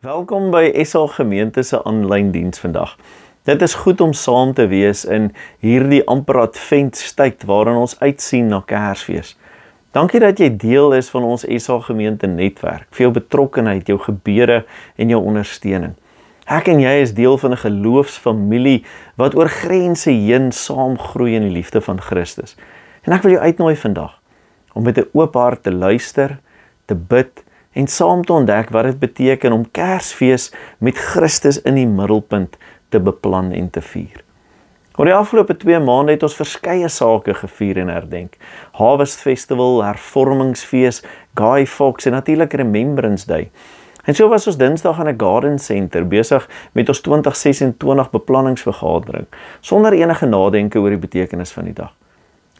Welkom by SA Gemeente se aanlyn diens vandag. Dit is goed om saam te wees in hierdie amper adventtyd waarin ons uitsien na Kersfees. Dankie dat jy deel is van ons SA Gemeente netwerk, vir jou betrokkenheid, jou gebede en jou ondersteuning. Ek en jy is deel van 'n geloofsfamilie wat oor grense heen saam groei in die liefde van Christus. En ek wil jou uitnooi vandag om met 'n oop hart te luister, te bid en saam te ontdek wat dit beteken om Kersfees met Christus in die middelpunt te beplan en te vier. Oor die afgelope 2 maande het ons verskeie sake gevier en herdenk. Harvest Festival, Hervormingsfees, Guy Fawkes en natuurlik Remembrance Day. En so was ons Dinsdag in 'n garden center besig met ons 2026 beplanningsvergadering, sonder enige nadenke oor die betekenis van die dag.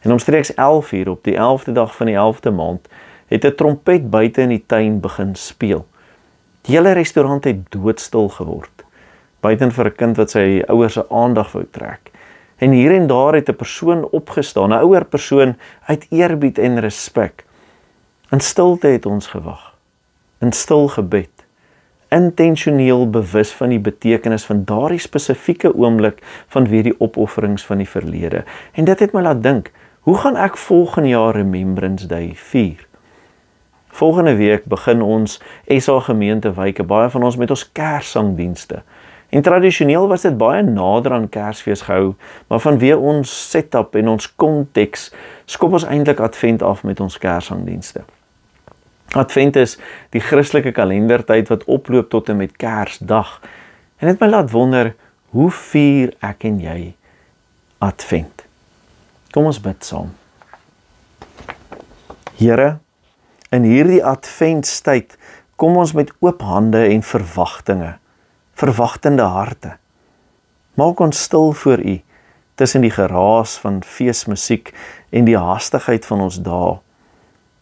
En omstreeks 11:00 op die 11de dag van die 11de maand, het 'n trompet buite in die tuin begin speel. Die hele restaurant het doodstil geword, buiten vir 'n kind wat sy ouers se aandag wou trek. En hier en daar het 'n persoon opgestaan, 'n ouer persoon uit eerbied en respek. In stilte het ons gewag, in stil gebed, intentioneel bewus van die betekenis van daardie spesifieke oomblik vanweë die opofferings van die verlede. En dit het my laat dink, hoe gaan ek volgende jaar Remembrance Day vier? Volgende week begin ons SA Gemeente wyke, baie van ons met ons Kerssangdienste. En tradisioneel was dit baie nader aan Kersfees gehou, maar vanweë ons setup en ons konteks skop ons eintlik Advent af met ons Kerssangdienste. Advent is die Christelike kalendertyd wat oploop tot en met Kersdag. En dit my laat wonder, hoe vier ek en jy Advent? Kom ons bid saam. Here, in hierdie adventstyd kom ons met oop hande en verwagtende harte. Maak ons stil voor U, tussen die geraas van feesmusiek en die haastigheid van ons dae.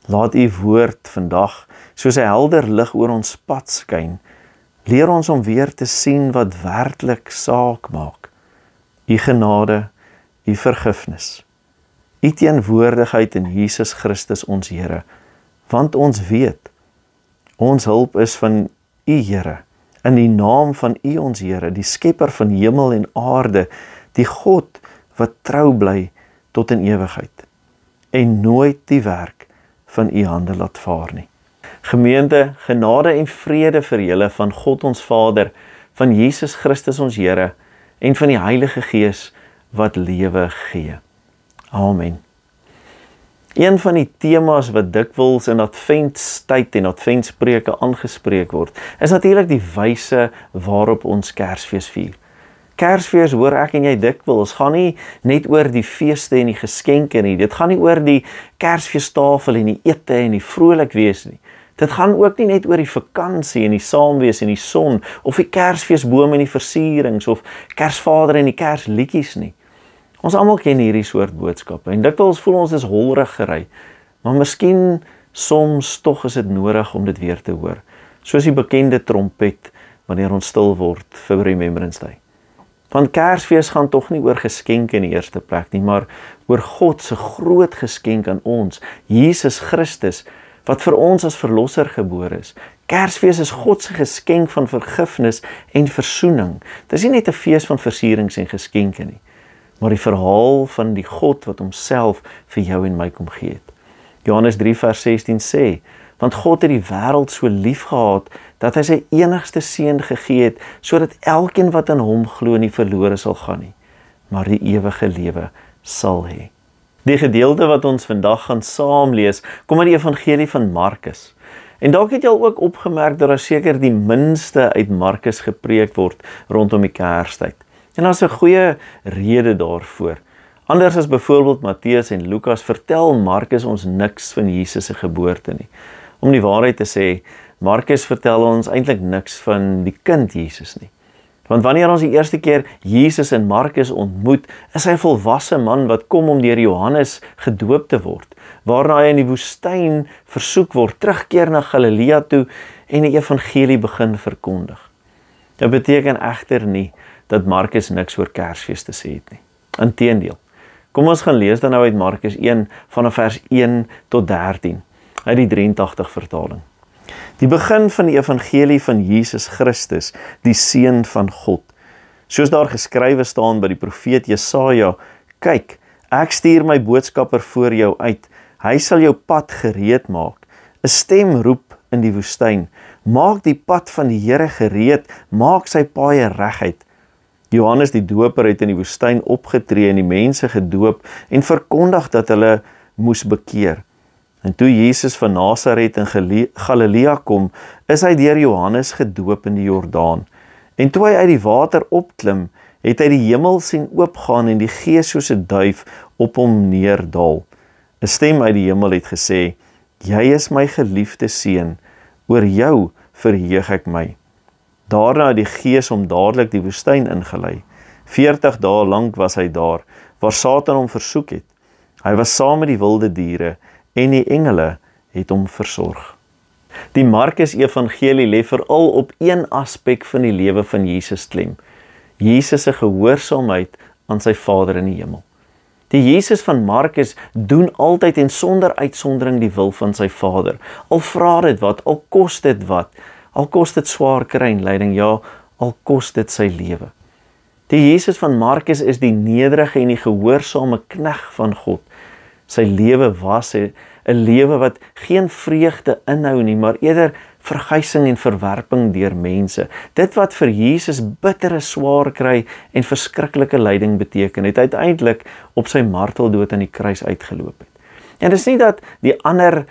Laat U woord vandag soos 'n helder lig oor ons pad skyn. Leer ons om weer te sien wat werklik saak maak. U genade, U vergifnis, U teenwoordigheid in Jesus Christus ons Here. Want ons weet, ons hulp is van U Here, in die naam van U ons Here, die skepper van hemel en aarde, die God wat trou bly tot in ewigheid, en nooit die werk van U hande laat vaar nie. Gemeente, genade en vrede vir julle van God ons Vader, van Jesus Christus ons Here, en van die Heilige Gees wat lewe gee. Amen. Een van die temas wat dikwels in adventstyd en adventspreuke aangespreek word, is natuurlik die wyse waarop ons Kersfees vier. Kersfees, hoor ek en jy dikwels, gaan nie net oor die feeste en die geskenke nie, dit gaan nie oor die Kersfeestafel en die ete en die vrolik wees nie. Dit gaan ook nie net oor die vakansie en die saamwees en die son, of die Kersfeesboom en die versierings, of Kersvader en die Kersliedjies nie. Ons almal ken hierdie soort boodskappe en dikwels voel ons is holrig gery, maar miskien soms tog is dit nodig om dit weer te hoor, soos die bekende trompet wanneer ons stil word vir Remembrance Day. Want Kersfees gaan tog nie oor geskenke in die eerste plek nie, maar oor God se groot geskenk aan ons, Jesus Christus, wat vir ons as verlosser gebore is. Kersfees is God se geskenk van vergifnis en versoening. Dit is nie net 'n fees van versierings en geskenke nie, maar die verhaal van die God wat homself vir jou en my kom gee het. Johannes 3 vers 16 sê, want God het die wêreld so lief gehad, dat hy sy enigste seun gegee het, sodat elkeen wat in hom glo nie verlore sal gaan nie, maar die ewige lewe sal hê. Die gedeelte wat ons vandag gaan saam lees, kom uit die evangelie van Markus. En dalk het jy al ook opgemerk dat daar seker die minste uit Markus gepreek word rondom die Kerstyd. En daar's 'n goeie rede daarvoor. Anders as byvoorbeeld Matteus en Lukas, vertel Markus ons niks van Jesus se geboorte nie. Om die waarheid te sê, Markus vertel ons eintlik niks van die kind Jesus nie. Want wanneer ons die eerste keer Jesus in Markus ontmoet, is hy 'n volwasse man wat kom om deur Johannes gedoop te word, waarna hy in die woestyn versoek word, terugkeer na Galilea toe en die evangelie begin verkondig. Dit beteken egter nie dat Markus niks oor Kersfees te sê het nie. Inteendeel. Kom ons gaan lees dan nou uit Markus 1 vanaf vers 1 tot 13 uit die 83 vertaling. Die begin van die evangelie van Jesus Christus, die Seun van God. Soos daar geskrywe staan by die profeet Jesaja, kyk, ek stuur my boodskapper voor jou uit, hy sal jou pad gereed maak. 'n Stem roep in die woestyn, maak die pad van die Here gereed, maak sy paaie reguit. Johannes die Doper het in die woestyn opgetree en die mense gedoop en verkondig dat hulle moes bekeer. En toe Jesus van Nasaret in Galilea kom, is hy deur Johannes gedoop in die Jordaan. En toe hy uit die water opklim, het hy die hemel sien oopgaan en die Gees soos 'n duif op hom neerdal. 'n Stem uit die hemel het gesê, jy is my geliefde seun, oor jou verheug ek my. Daarna het die Gees hom dadelik die woestyn ingelei. 40 dae lank was hy daar, waar Satan hom versoek het. Hy was saam met die wilde diere, en die engele het hom versorg. Die Markus Evangelie lê veral op een aspek van die lewe van Jesus klem. Jesus se gehoorsaamheid aan sy Vader in die hemel. Die Jesus van Markus doen altyd en sonder uitsondering die wil van sy Vader. Al vra dit wat, al kos dit wat, al kos dit swaar kry en lyding, ja, al kos dit sy lewe. Die Jesus van Markus is die nederige en die gehoorsame knegt van God. Sy lewe was 'n lewe wat geen vreugde inhou nie, maar eerder verguising en verwerping deur mense. Dit wat vir Jesus bittere swaar kry en verskriklike lyding beteken, het uiteindelik op sy marteldood aan die kruis uitgeloop het. En dis nie dat die ander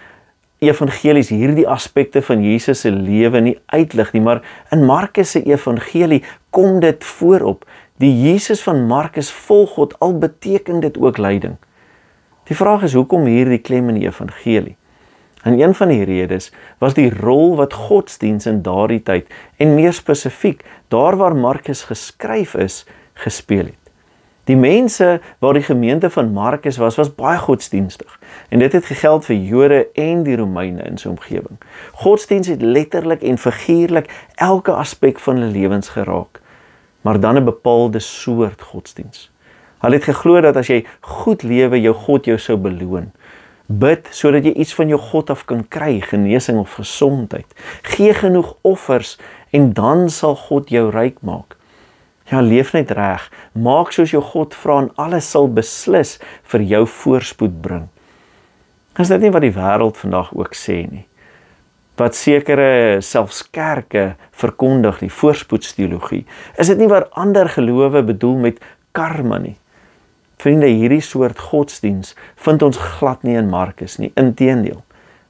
evangelies hierdie aspekte van Jesus se lewe nie uitlig nie, maar in Markus se evangelie kom dit voorop. Die Jesus van Markus volg God, al beteken dit ook lyding. Die vraag is, hoekom hierdie klem in die evangelie? En een van die redes was die rol wat godsdiens in daardie tyd, en meer spesifiek, daar waar Markus geskryf is, gespeel het. Die mense waar die gemeente van Markus was baie godsdienstig. En dit het gegeld vir Jode en die Romeine in sy omgewing. Godsdiens het letterlik en figuurlik elke aspek van hulle lewens geraak, maar dan 'n bepaalde soort godsdiens. Hulle het geglo dat as jy goed lewe, jou God jou sou beloon. Bid sodat jy iets van jou God af kan kry, genesing of gesondheid. Gee genoeg offers en dan sal God jou ryk maak. Ja, leef net reg, maak soos jou God vra en alles sal beslis vir jou voorspoed bring. Is dit nie wat die wêreld vandag ook sê nie? Wat sekere selfs kerke verkondig, die voorspoedsteologie. Is dit nie wat ander gelowe bedoel met karma nie? Vriende, hierdie soort godsdiens vind ons glad nie in Markus nie, inteendeel.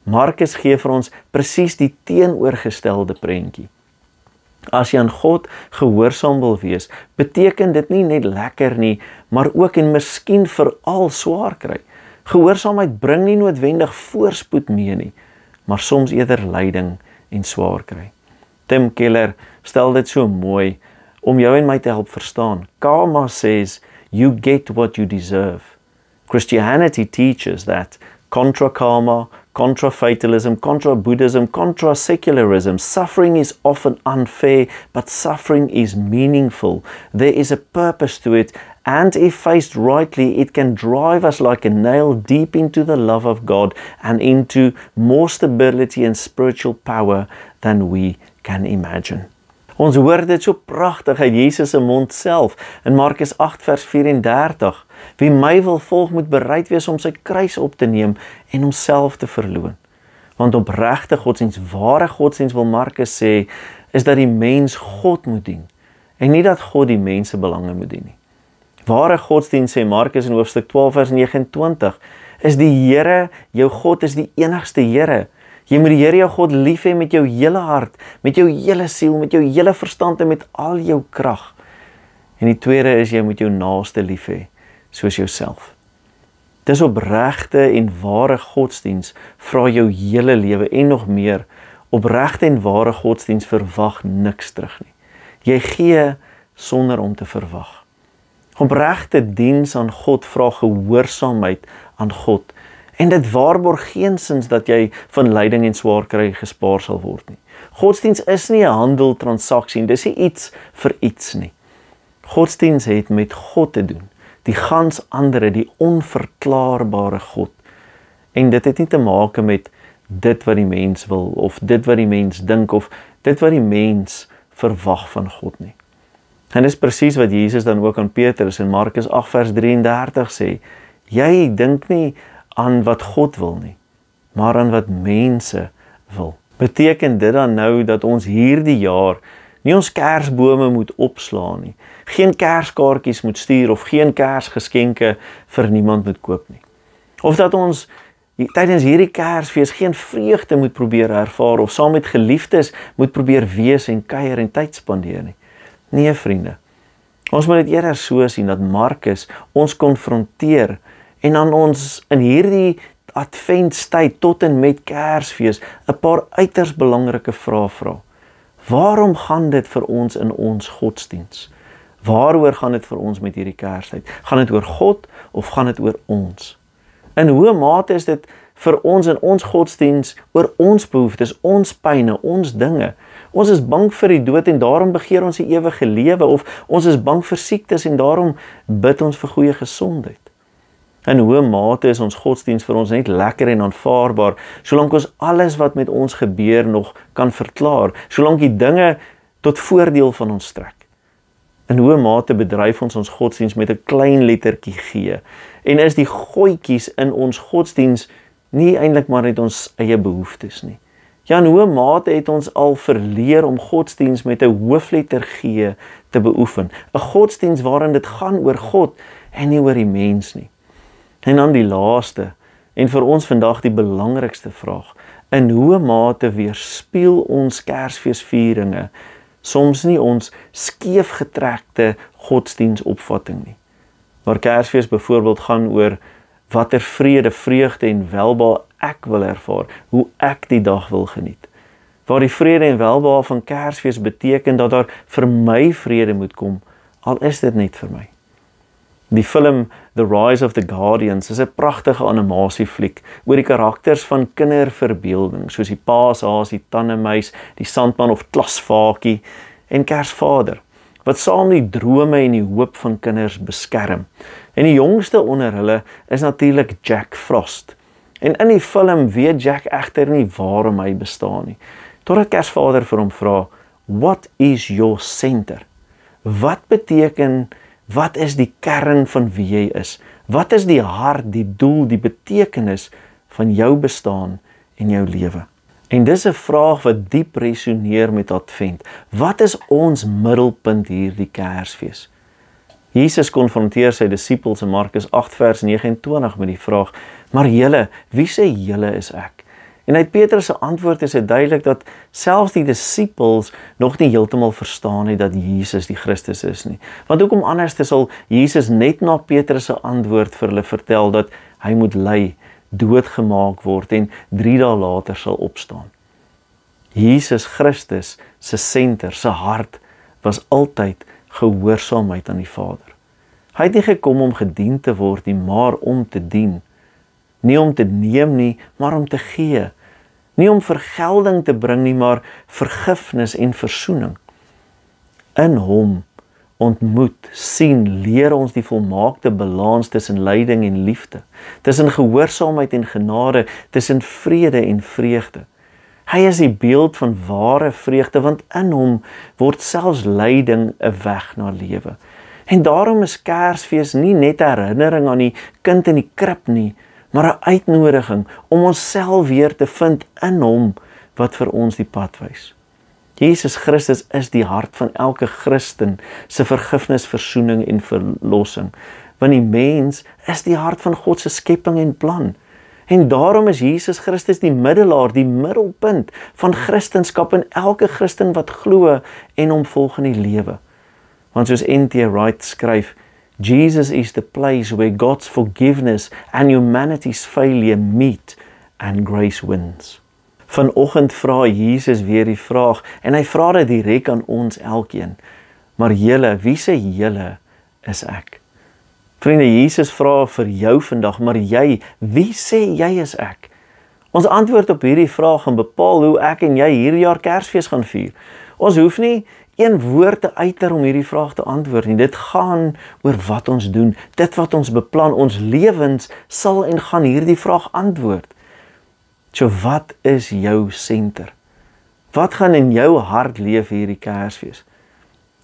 Markus gee vir ons presies die teenoorgestelde prentjie. As jy aan God gehoorsaam wil wees, beteken dit nie net lekker nie, maar ook en miskien veral swaar kry. Gehoorsaamheid bring nie noodwendig voorspoed mee nie, maar soms eerder lyding en swaar kry. Tim Keller stel dit so mooi om jou en my te help verstaan. Karma says, you get what you deserve. Christianity teaches that contra karma, contra fatalism, contra Buddhism, contra secularism, suffering is often unfair, but suffering is meaningful. There is a purpose to it, and if faced rightly, it can drive us like a nail deep into the love of God and into more stability and spiritual power than we can imagine. Ons hoor dit so pragtig uit Jesus se mond self in Markus 8 vers 34. Wie my wil volg moet bereid wees om sy kruis op te neem en homself te verloon. Want opregte godsdiens, ware godsdiens wil Markus sê, is dat die mens God moet dien en nie dat God die mense belange moet dien nie. Ware godsdiens, sê Markus in hoofstuk 12 vers 29, is die Here, jou God is die enigste Here. Jy moet die Here jou God lief hê met jou hele hart, met jou hele siel, met jou hele verstand en met al jou krag. En die tweede is, jy moet jou naaste lief hê, soos jouself. Dis opregte en ware godsdiens vra jou hele lewe en nog meer. Opregte en ware godsdiens verwag niks terug nie. Jy gee sonder om te verwag. Opregte diens aan God vra gehoorsaamheid aan God. En dit waarborg geensins dat jy van lyding en swaar kry gespaar sal word nie. Godsdiens is nie 'n handeltransaksie, dis nie iets vir iets nie. Godsdiens het met God te doen, die gans andere, die onverklaarbare God. En dit het nie te maak met dit wat die mens wil, of dit wat die mens dink, of dit wat die mens verwag van God nie. En dis presies wat Jesus dan ook aan Petrus in Markus 8 vers 33 sê, jy dink nie aan wat God wil nie, maar aan wat mense wil. Beteken dit dan nou dat ons hierdie jaar nie ons kersbome moet opslaan nie, geen kerskaartjies moet stuur of geen kersgeskenke vir niemand moet koop nie? Of dat ons tydens hierdie Kersfees geen vreugde moet probeer ervaar of saam met geliefdes moet probeer wees en kuier en tyd spandeer nie? Nee, vriende. Ons moet dit eerder so sien dat Markus ons konfronteer en dan ons in hierdie adventstyd tot en met Kersfees 'n paar uiters belangrike vrae vra. Waarom gaan dit vir ons in ons godsdiens? Waaroor gaan dit vir ons met hierdie Kerstyd? Gaan dit oor God of gaan dit oor ons? In hoe mate is dit vir ons in ons godsdiens oor ons behoeftes, ons pyne, ons dinge? Ons is bang vir die dood en daarom begeer ons die ewige lewe, of ons is bang vir siektes en daarom bid ons vir goeie gesondheid. In hoe mate is ons godsdiens vir ons net lekker en aanvaarbaar, solank ons alles wat met ons gebeur nog kan verklaar, solank die dinge tot voordeel van ons strek. In hoe mate bedryf ons godsdiens met 'n klein lettertjie G, en is die gootjies in ons godsdiens nie eintlik maar net ons eie behoeftes nie. Ja, in hoe mate het ons al verleer om godsdiens met 'n hoofletter G te beoefen, 'n godsdiens waarin dit gaan oor God en nie oor die mens nie. En dan die laaste, en vir ons vandag die belangrikste vraag, in hoe mate weerspieël ons Kersfeesvieringe soms nie ons skeefgetrekte godsdiensopvatting nie. Waar Kersfees byvoorbeeld gaan oor watter vrede, vreugde en welbehae ek wil ervaar, hoe ek die dag wil geniet. Waar die vrede en welbehae van Kersfees beteken dat daar vir my vrede moet kom, al is dit net vir my. Die film The Rise of the Guardians is 'n pragtige animasiefliek oor die karakters van kinderverbeelding, soos die paashaas, die tandemuis, die sandman of klasvaatjie en Kersvader, wat saam die drome en die hoop van kinders beskerm. En die jongste onder hulle is natuurlik Jack Frost. En in die film weet Jack egter nie waarom hy bestaan nie, totdat Kersvader vir hom vra, "What is your center?" Wat is die kern van wie jy is? Wat is die hart, die doel, die betekenis van jou bestaan en jou lewe? En dis 'n vraag wat diep resoneer met Advent. Wat is ons middelpunt hierdie Kersfees? Jesus konfronteer sy disippels in Markus 8 vers 29 met die vraag, "Maar julle, wie sê julle is ek?" En uit Petrus se antwoord is dit duidelik dat selfs die disippels nog nie heeltemal verstaan het dat Jesus die Christus is nie. Want hoekom anders sal Jesus net na Petrus se antwoord vir hulle vertel dat hy moet ly, doodgemaak word en 3 dae later sal opstaan? Jesus Christus se senter, se hart, was altyd gehoorsaamheid aan die Vader. Hy het nie gekom om gedien te word nie, maar om te dien. Nie om te neem nie, maar om te gee. Nie om vergelding te bring nie, maar vergifnis en versoening. In hom ontmoet, sien, leer ons die volmaakte balans tussen lyding en liefde, tussen gehoorsaamheid en genade, tussen vrede en vreugde. Hy is die beeld van ware vreugde, want in hom word selfs lyding 'n weg na lewe. En daarom is Kersfees nie net 'n herinnering aan die kind in die krib nie, maar 'n uitnodiging om onsself weer te vind in hom wat vir ons die pad wys. Jesus Christus is die hart van elke Christen se vergifnis, versoening en verlossing, want die mens is die hart van God se skepping en plan. En daarom is Jesus Christus die middelaar, die middelpunt van Christendom en elke Christen wat glo en hom volg in die lewe. Want soos N.T. Wright skryf, Jesus is the place where God's forgiveness and humanity's failure meet and grace wins. Vanoggend vra Jesus weer die vraag en hy vra dit direk aan ons elkeen. Maar julle, wie sê julle is ek? Vriende, Jesus vra vir jou vandag, maar jy, wie sê jy is ek? Ons antwoord op hierdie vraag gaan bepaal hoe ek en jy hierdie jaar Kersfees gaan vier. Ons hoef nie een woord te uiter om hierdie vraag te antwoord nie. Dit gaan oor wat ons doen, dit wat ons beplan, ons lewens sal en gaan hierdie vraag antwoord. So wat is jou senter? Wat gaan in jou hart leef hierdie Kersfees?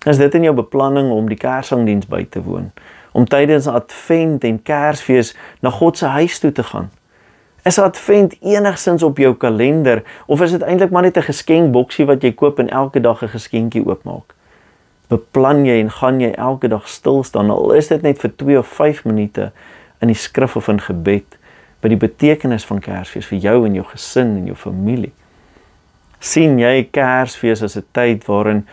Is dit in jou beplanning om die Kerssangdiens by te woon? Om tydens Advent en Kersfees na God se huis toe te gaan? Is Advent enigstens op jou kalender, of is dit eintlik maar net 'n geskenkboksie wat jy koop en elke dag 'n geskenkie oopmaak? Beplan jy en gaan jy elke dag stil staan, al is dit net vir 2 of 5 minute in die skrif of in gebed, by die betekenis van Kersfees vir jou en jou gesin en jou familie? Sien jy Kersfees as 'n tyd waarin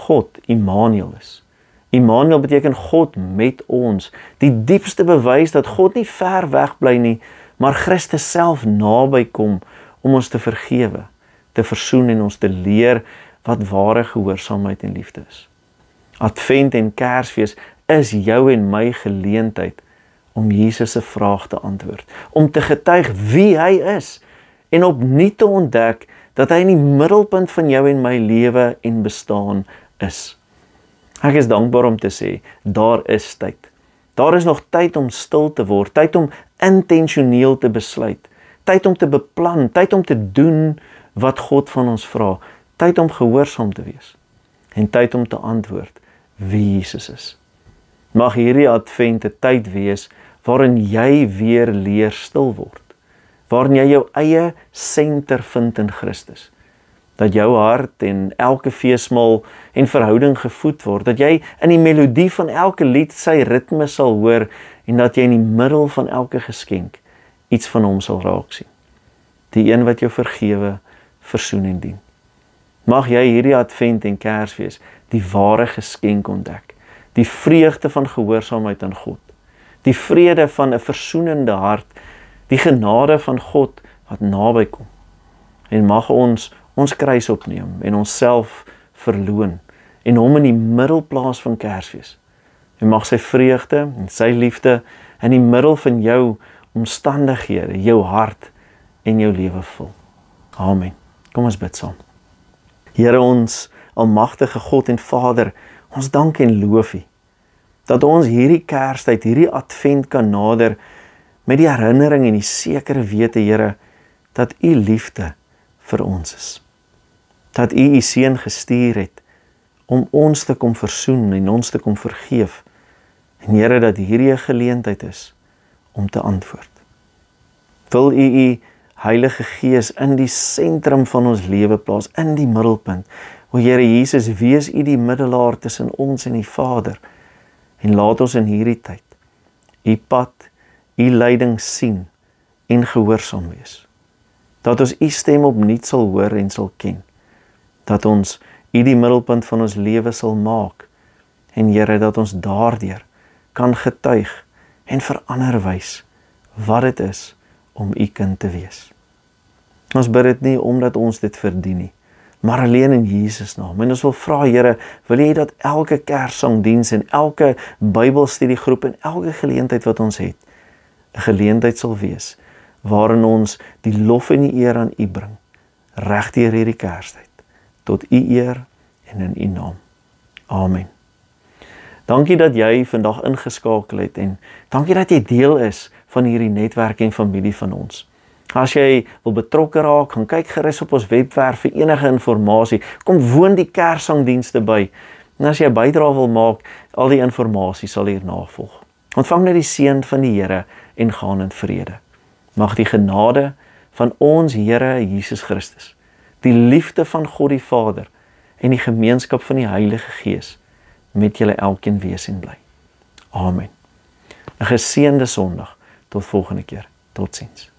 God Immanuel is? Immanuel beteken God met ons, die diepste bewys dat God nie ver weg bly nie, maar Christus self naby kom om ons te vergewe, te versoen en ons te leer wat ware gehoorsaamheid en liefde is. Advent en Kersfees is jou en my geleentheid om Jesus se vraag te antwoord, om te getuig wie hy is en opnuut te ontdek dat hy in die middelpunt van jou en my lewe en bestaan is. Ek is dankbaar om te sê, daar is tyd. Daar is nog tyd om stil te word, tyd om intentioneel te besluit, tyd om te beplan, tyd om te doen wat God van ons vra, tyd om gehoorsaam te wees en tyd om te antwoord wie Jesus is. Mag hierdie Advent 'n tyd wees waarin jy weer leer stil word, waarin jy jou eie senter vind in Christus, dat jou hart en elke feesmaal en verhouding gevoed word, dat jy in die melodie van elke lied sy ritme sal hoor en dat jy in die middel van elke geskenk iets van hom sal raak sien. Die een wat jou vergewe, versoen en dien. Mag jy hierdie Advent en Kersfees die ware geskenk ontdek, die vreugde van gehoorsaamheid aan God, die vrede van 'n versoenende hart, die genade van God wat naby kom. En mag ons kruis opneem en onsself verloon en hom in die middelplaas van Kersfees. En mag sy vreugde en sy liefde in die middel van jou omstandighede, jou hart en jou lewe vul. Amen. Kom ons bid saam. Here, ons almagtige God en Vader, ons dank en loof U dat ons hierdie Kerstyd, hierdie Advent kan nader met die herinnering en die sekere wete, Here, dat U liefde vir ons is. Dat U U Seun gestuur het om ons te kom versoen en ons te kom vergeef. En Here, dat hierdie 'n geleentheid is om te antwoord. Wil U Heilige Gees in die sentrum van ons lewe plaas, in die middelpunt. O Here Jesus, wees U die middelaar tussen ons en die Vader. En laat ons in hierdie tyd U pad, U leiding sien en gehoorsaam wees. Dat ons U stem opnuut sal hoor en sal ken. Dat ons U die middelpunt van ons lewe sal maak. En Here, dat ons daardeur kan getuig en verander wys wat dit is om U kind te wees. Ons bid dit nie omdat ons dit verdien nie, maar alleen in Jesus naam. En ons wil vra, Here, wil U dat elke Kerssangdiens en elke Bybelstudiegroep en elke geleentheid wat ons het, 'n geleentheid sal wees waarin ons die lof en die eer aan U bring, regdeur hierdie Kerstyd, tot U eer en in U naam. Amen. Dankie dat jy vandag ingeskakel het en dankie dat jy deel is van hierdie netwerk en familie van ons. As jy wil betrokke raak, gaan kyk gerus op ons webwerf vir enige inligting. Kom woon die Kerssangdienste by. En as jy 'n bydrae wil maak, al die inligting sal hier navolg. Ontvang net die seën van die Here en gaan in vrede. Mag die genade van ons Here Jesus Christus, die liefde van God die Vader en die gemeenskap van die Heilige Gees met julle elkeen wees en bly. Amen. 'n Geseënde Sondag. Tot volgende keer. Totsiens.